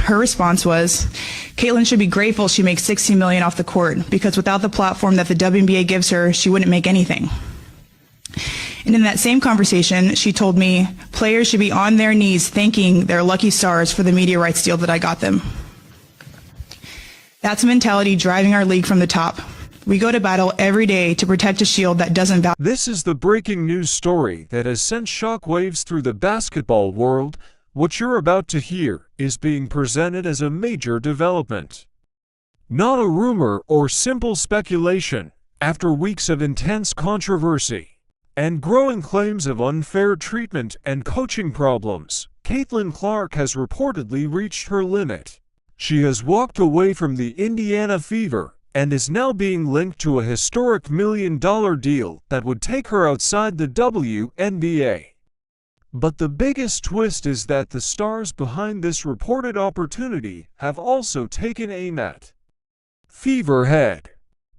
Her response was, Caitlin should be grateful she makes $16 million off the court because without the platform that the WNBA gives her, she wouldn't make anything. And in that same conversation, she told me players should be on their knees thanking their lucky stars for the media rights deal that I got them. That's a mentality driving our league from the top. We go to battle every day to protect a shield that doesn't value. This is the breaking news story that has sent shockwaves through the basketball world. What you're about to hear is being presented as a major development. Not a rumor or simple speculation. After weeks of intense controversy and growing claims of unfair treatment and coaching problems, Caitlin Clark has reportedly reached her limit. She has walked away from the Indiana Fever and is now being linked to a historic $1 million deal that would take her outside the WNBA. But the biggest twist is that the stars behind this reported opportunity have also taken aim at Fever head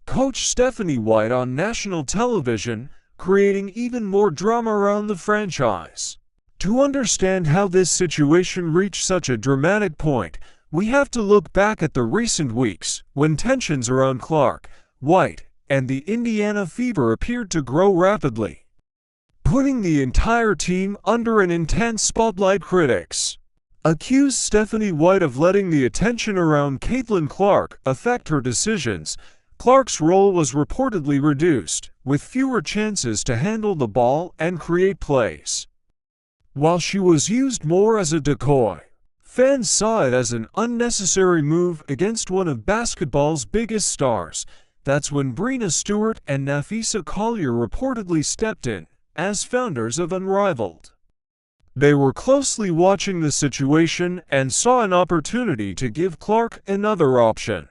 coach Stephanie White on national television, creating even more drama around the franchise. To understand how this situation reached such a dramatic point, we have to look back at the recent weeks when tensions around Clark, White, and the Indiana Fever appeared to grow rapidly, putting the entire team under an intense spotlight. Critics accused Stephanie White of letting the attention around Caitlin Clark affect her decisions. Clark's role was reportedly reduced, with fewer chances to handle the ball and create plays, while she was used more as a decoy. Fans saw it as an unnecessary move against one of basketball's biggest stars. That's when Breanna Stewart and Napheesa Collier reportedly stepped in as founders of Unrivaled. They were closely watching the situation and saw an opportunity to give Clark another option.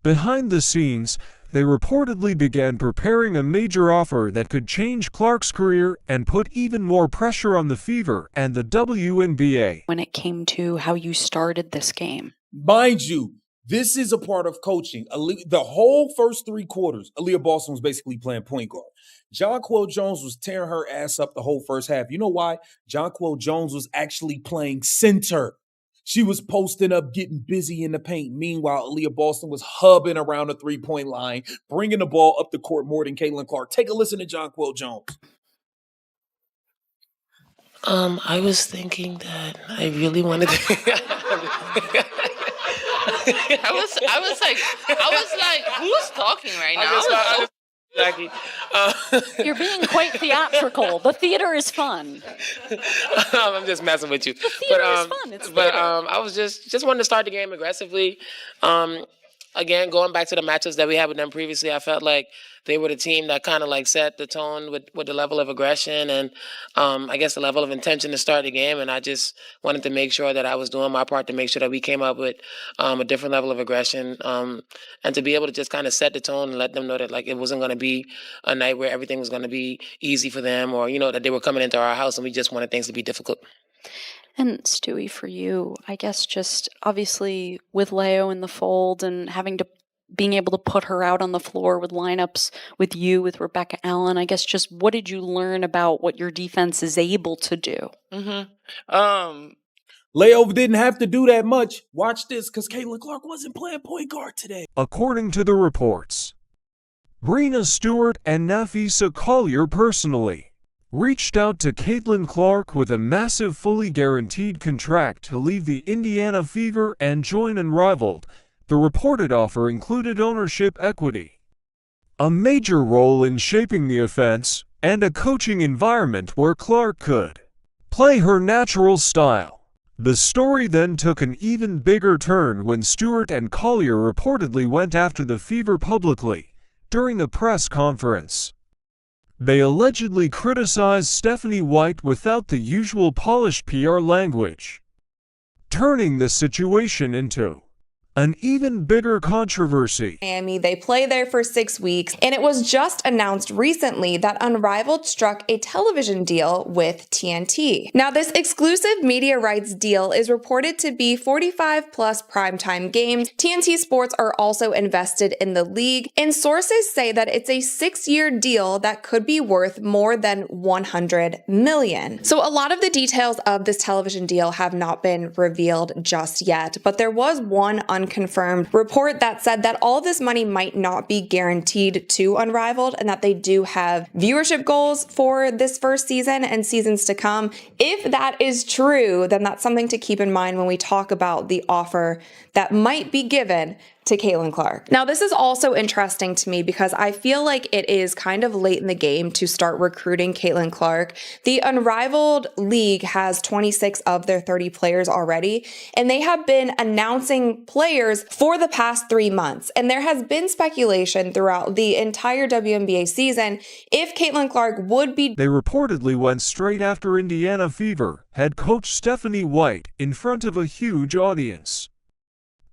Behind the scenes, they reportedly began preparing a major offer that could change Clark's career and put even more pressure on the Fever and the WNBA. When it came to how you started this game. Mind you, this is a part of coaching. The whole first 3 quarters, Aaliyah Boston was basically playing point guard. Jonquel Jones was tearing her ass up the whole first half. You know why? Jonquel Jones was actually playing center. She was posting up, getting busy in the paint. Meanwhile, Aaliyah Boston was hubbing around the three-point line, bringing the ball up the court more than Caitlin Clark. Take a listen to Jonquel Jones. I was thinking that I really wanted to. I was like, who's talking right now? Jackie. You're being quite theatrical. The theater is fun. I'm just messing with you. The theater is fun. It's theater. I was just wanting to start the game aggressively. Again, going back to the matchups that we had with them previously, I felt like they were the team that kind of like set the tone with the level of aggression and I guess the level of intention to start the game. And I just wanted to make sure that I was doing my part to make sure that we came up with a different level of aggression and to be able to just kind of set the tone and let them know that like it wasn't going to be a night where everything was going to be easy for them or, you know, that they were coming into our house and we just wanted things to be difficult. And Stewie, for you, I guess just obviously with Leo in the fold and being able to put her out on the floor with lineups with you, with Rebecca Allen, I guess just what did you learn about what your defense is able to do? Leo didn't have to do that much. Watch this, because Caitlin Clark wasn't playing point guard today. According to the reports, Breanna Stewart and Napheesa Collier personally reached out to Caitlin Clark with a massive fully guaranteed contract to leave the Indiana Fever and join Unrivaled. The reported offer included ownership equity, a major role in shaping the offense, and a coaching environment where Clark could play her natural style. The story then took an even bigger turn when Stewart and Collier reportedly went after the Fever publicly during a press conference. They allegedly criticized Stephanie White without the usual polished PR language, turning the situation into An even bigger controversy. Miami. They play there for 6 weeks, and it was just announced recently that Unrivaled struck a television deal with TNT. Now, this exclusive media rights deal is reported to be 45 plus primetime games. TNT Sports are also invested in the league, and sources say that it's a 6-year deal that could be worth more than $100 million. So a lot of the details of this television deal have not been revealed just yet, but there was one unconfirmed report that said that all of this money might not be guaranteed to Unrivaled and that they do have viewership goals for this first season and seasons to come. If that is true, then that's something to keep in mind when we talk about the offer that might be given to Caitlin Clark. Now, this is also interesting to me because I feel like it is kind of late in the game to start recruiting Caitlin Clark. The Unrivaled League has 26 of their 30 players already, and they have been announcing players for the past 3 months. And there has been speculation throughout the entire WNBA season if Caitlin Clark would be. They reportedly went straight after Indiana Fever head coach Stephanie White in front of a huge audience.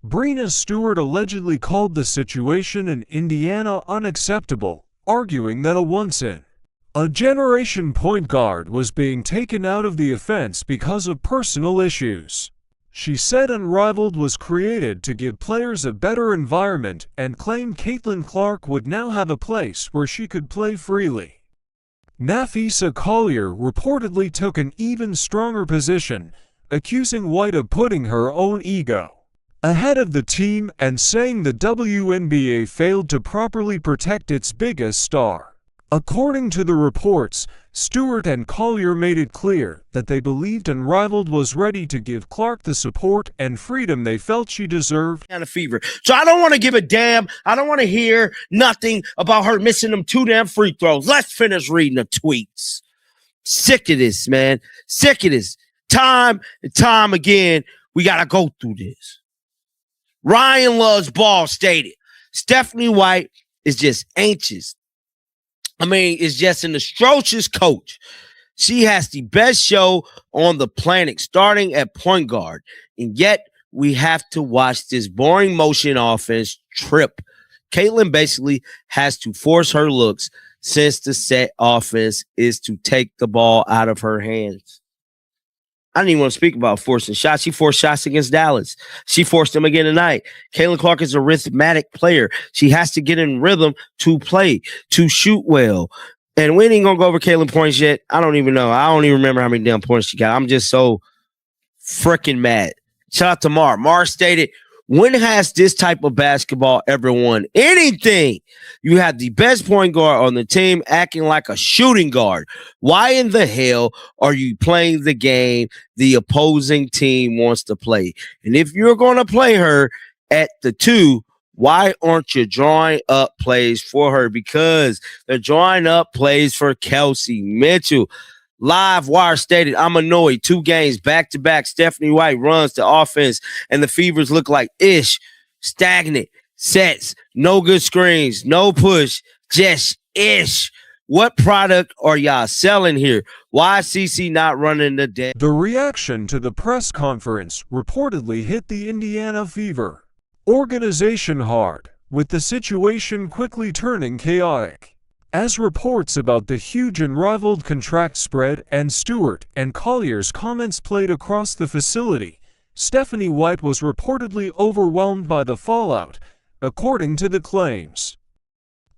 Breena Stewart allegedly called the situation in Indiana unacceptable, arguing that a once-in-a-generation point guard was being taken out of the offense because of personal issues. She said Unrivaled was created to give players a better environment and claimed Caitlin Clark would now have a place where she could play freely. Nafisa Collier reportedly took an even stronger position, accusing White of putting her own ego ahead of the team and saying the WNBA failed to properly protect its biggest star. According to the reports, Stewart and Collier made it clear that they believed Unrivaled was ready to give Clark the support and freedom they felt she deserved. Kind of fever. So I don't want to give a damn. I don't want to hear nothing about her missing them 2 damn free throws. Let's finish reading the tweets. Sick of this, man. Sick of this. Time and time again, we got to go through this. Ryan Loves Ball stated, Stephanie White is just anxious. Is just an atrocious coach. She has the best show on the planet, starting at point guard. And yet, we have to watch this boring motion offense trip. Caitlin basically has to force her looks since the set offense is to take the ball out of her hands. I didn't even want to speak about forcing shots. She forced shots against Dallas. She forced them again tonight. Caitlin Clark is a rhythmic player. She has to get in rhythm to play, to shoot well. And we ain't going to go over Caitlin points yet. I don't even know. I don't even remember how many damn points she got. I'm just so freaking mad. Shout out to Mar. Mar stated, when has this type of basketball ever won anything? You have the best point guard on the team acting like a shooting guard. Why in the hell are you playing the game the opposing team wants to play? And if you're going to play her at the 2, why aren't you drawing up plays for her? Because they're drawing up plays for Kelsey Mitchell. Live Wire stated, I'm annoyed. 2 games back-to-back. Stephanie White runs the offense, and the Fevers look like stagnant sets, no good screens, no push, just ish. What product are y'all selling here? Why is CC not running the day? The reaction to the press conference reportedly hit the Indiana Fever organization hard, with the situation quickly turning chaotic. As reports about the huge Unrivaled contract spread and Stewart and Collier's comments played across the facility, Stephanie White was reportedly overwhelmed by the fallout, according to the claims.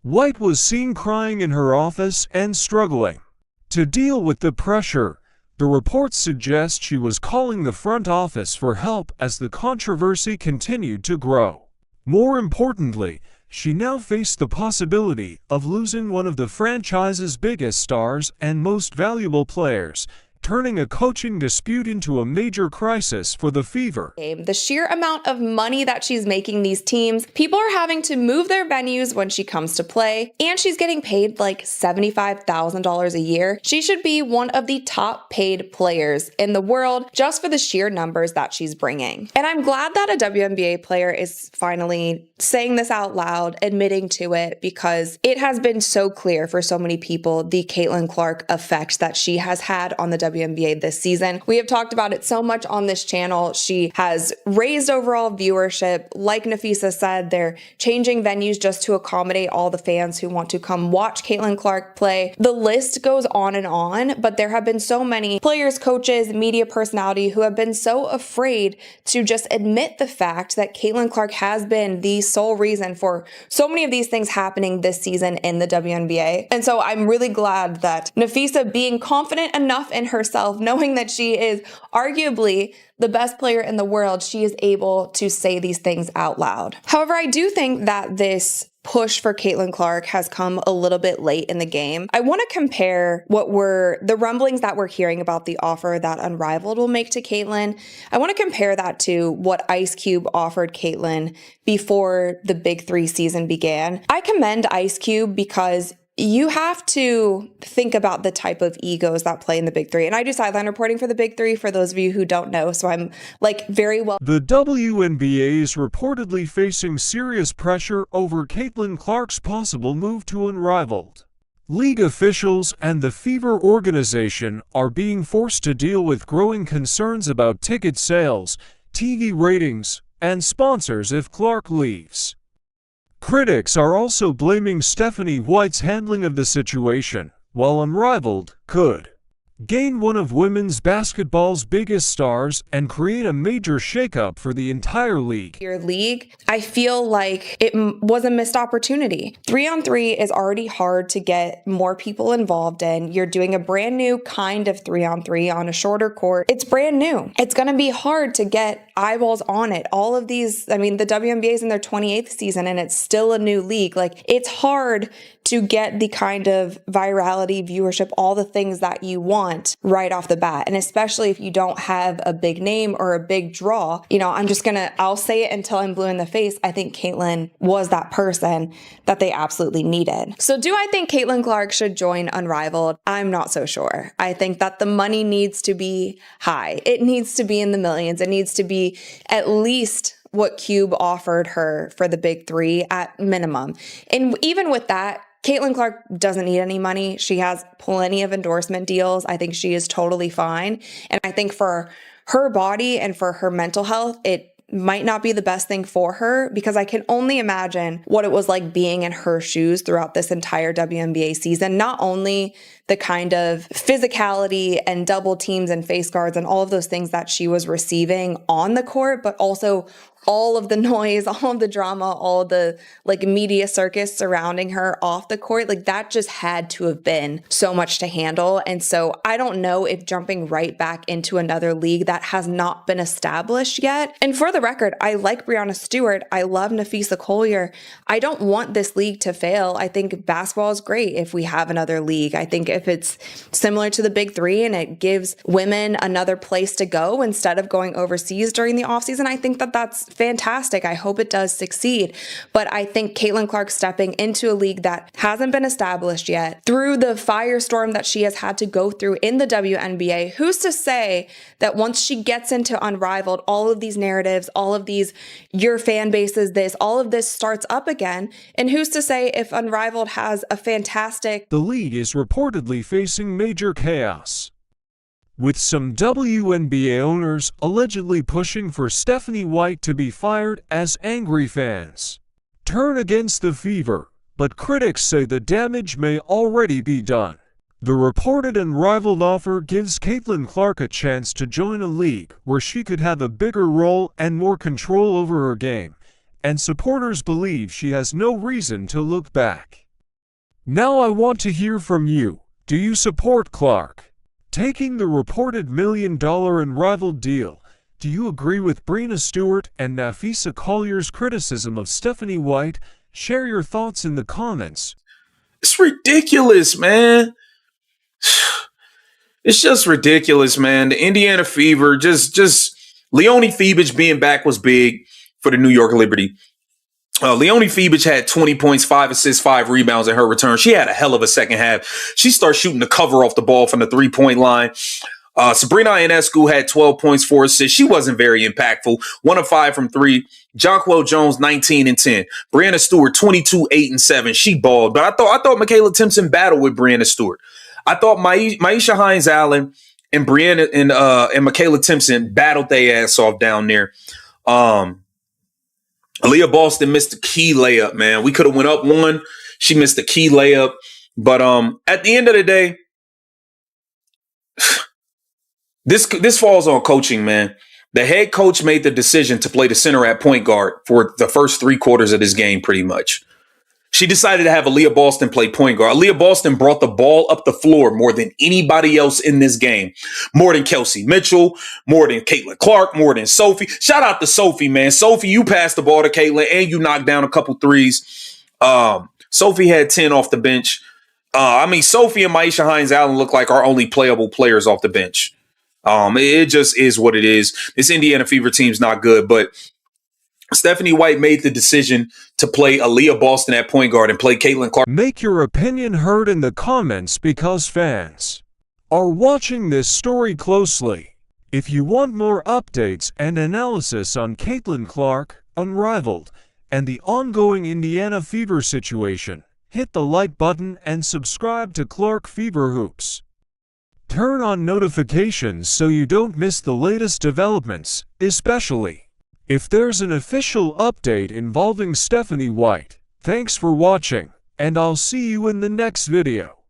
White was seen crying in her office and struggling to deal with the pressure. The reports suggest she was calling the front office for help as the controversy continued to grow. More importantly, she now faced the possibility of losing one of the franchise's biggest stars and most valuable players, turning a coaching dispute into a major crisis for the Fever. The sheer amount of money that she's making these teams, people are having to move their venues when she comes to play, and she's getting paid like $75,000 a year. She should be one of the top paid players in the world just for the sheer numbers that she's bringing. And I'm glad that a WNBA player is finally saying this out loud, admitting to it, because it has been so clear for so many people the Caitlin Clark effect that she has had on the WNBA this season. We have talked about it so much on this channel. She has raised overall viewership. Like Nafisa said, they're changing venues just to accommodate all the fans who want to come watch Caitlin Clark play. The list goes on, but there have been so many players, coaches, media personality who have been so afraid to just admit the fact that Caitlin Clark has been the sole reason for so many of these things happening this season in the WNBA. And so I'm really glad that Nafisa, being confident enough in herself, knowing that she is arguably the best player in the world, she is able to say these things out loud. However, I do think that this push for Caitlin Clark has come a little bit late in the game. I want to compare what were the rumblings that we're hearing about the offer that Unrivaled will make to Caitlin. I want to compare that to what Ice Cube offered Caitlin before the Big Three season began. I commend Ice Cube because you have to think about the type of egos that play in the Big Three. And I do sideline reporting for the Big Three, for those of you who don't know. So I'm very well. The WNBA is reportedly facing serious pressure over Caitlin Clark's possible move to Unrivaled. League officials and the Fever organization are being forced to deal with growing concerns about ticket sales, TV ratings, and sponsors if Clark leaves. Critics are also blaming Stephanie White's handling of the situation, while Unrivaled could gain one of women's basketball's biggest stars and create a major shakeup for the entire league. Your league, I feel like it was a missed opportunity. 3-on-3 is already hard to get more people involved in. You're doing a brand new kind of 3-on-3 on a shorter court. It's brand new. It's going to be hard to get eyeballs on it. All of these, the WNBA is in their 28th season and it's still a new league. It's hard to get the kind of virality, viewership, all the things that you want right off the bat. And especially if you don't have a big name or a big draw, I'll say it until I'm blue in the face. I think Caitlin was that person that they absolutely needed. So do I think Caitlin Clark should join Unrivaled? I'm not so sure. I think that the money needs to be high. It needs to be in the millions. It needs to be at least what Cube offered her for the Big Three at minimum. And even with that, Caitlin Clark doesn't need any money. She has plenty of endorsement deals. I think she is totally fine. And I think for her body and for her mental health, it might not be the best thing for her, because I can only imagine what it was like being in her shoes throughout this entire WNBA season. Not only the kind of physicality and double teams and face guards and all of those things that she was receiving on the court, but also all of the noise, all of the drama, all the media circus surrounding her off the court. That just had to have been so much to handle. And so I don't know if jumping right back into another league that has not been established yet. And for the record, I like Breanna Stewart. I love Nafisa Collier. I don't want this league to fail. I think basketball is great if we have another league. I think if it's similar to the Big Three and it gives women another place to go instead of going overseas during the offseason, I think that that's fantastic. I hope it does succeed. But I think Caitlin Clark stepping into a league that hasn't been established yet, through the firestorm that she has had to go through in the WNBA, who's to say that once she gets into Unrivaled, all of these narratives, all of these, your fan base is this, all of this starts up again. And who's to say if Unrivaled has a fantastic... The league is reportedly facing major chaos, with some WNBA owners allegedly pushing for Stephanie White to be fired as angry fans turn against the Fever, but critics say the damage may already be done. The reported Unrivaled offer gives Caitlin Clark a chance to join a league where she could have a bigger role and more control over her game, and supporters believe she has no reason to look back. Now I want to hear from you. Do you support Clark taking the reported $1 million Unrivaled deal? Do you agree with Breanna Stewart and Nafisa Collier's criticism of Stephanie White? Share your thoughts in the comments. It's ridiculous, man. It's just ridiculous, man. The Indiana Fever, just Leonie Febich being back was big for the New York Liberty. Leonie Febich had 20 points, 5 assists, 5 rebounds in her return. She had a hell of a second half. She started shooting the cover off the ball from the 3-point line. Sabrina Ionescu had 12 points, 4 assists. She wasn't very impactful. 1 of 5 from 3. Jonquel Jones, 19 and 10. Breanna Stewart, 22, 8 and 7. She balled. But I thought Michaela Timpson battled with Breanna Stewart. I thought Maisha Hines-Allen and Brianna and Michaela Timpson battled their ass off down there. Aaliyah Boston missed a key layup, man. We could have went up one. She missed a key layup. But at the end of the day, this falls on coaching, man. The head coach made the decision to play the center at point guard for the first 3 quarters of this game, pretty much. She decided to have Aaliyah Boston play point guard. Aaliyah Boston brought the ball up the floor more than anybody else in this game. More than Kelsey Mitchell, more than Caitlin Clark, more than Sophie. Shout out to Sophie, man. Sophie, you passed the ball to Caitlin and you knocked down a couple threes. Sophie had 10 off the bench. Sophie and Maisha Hines-Allen look like our only playable players off the bench. It just is what it is. This Indiana Fever team's not good, but Stephanie White made the decision to play Aaliyah Boston at point guard and play Caitlin Clark. Make your opinion heard in the comments because fans are watching this story closely. If you want more updates and analysis on Caitlin Clark, Unrivaled, and the ongoing Indiana Fever situation, hit the like button and subscribe to Clark Fever Hoops. Turn on notifications so you don't miss the latest developments, especially if there's an official update involving Stephanie White. Thanks for watching, and I'll see you in the next video.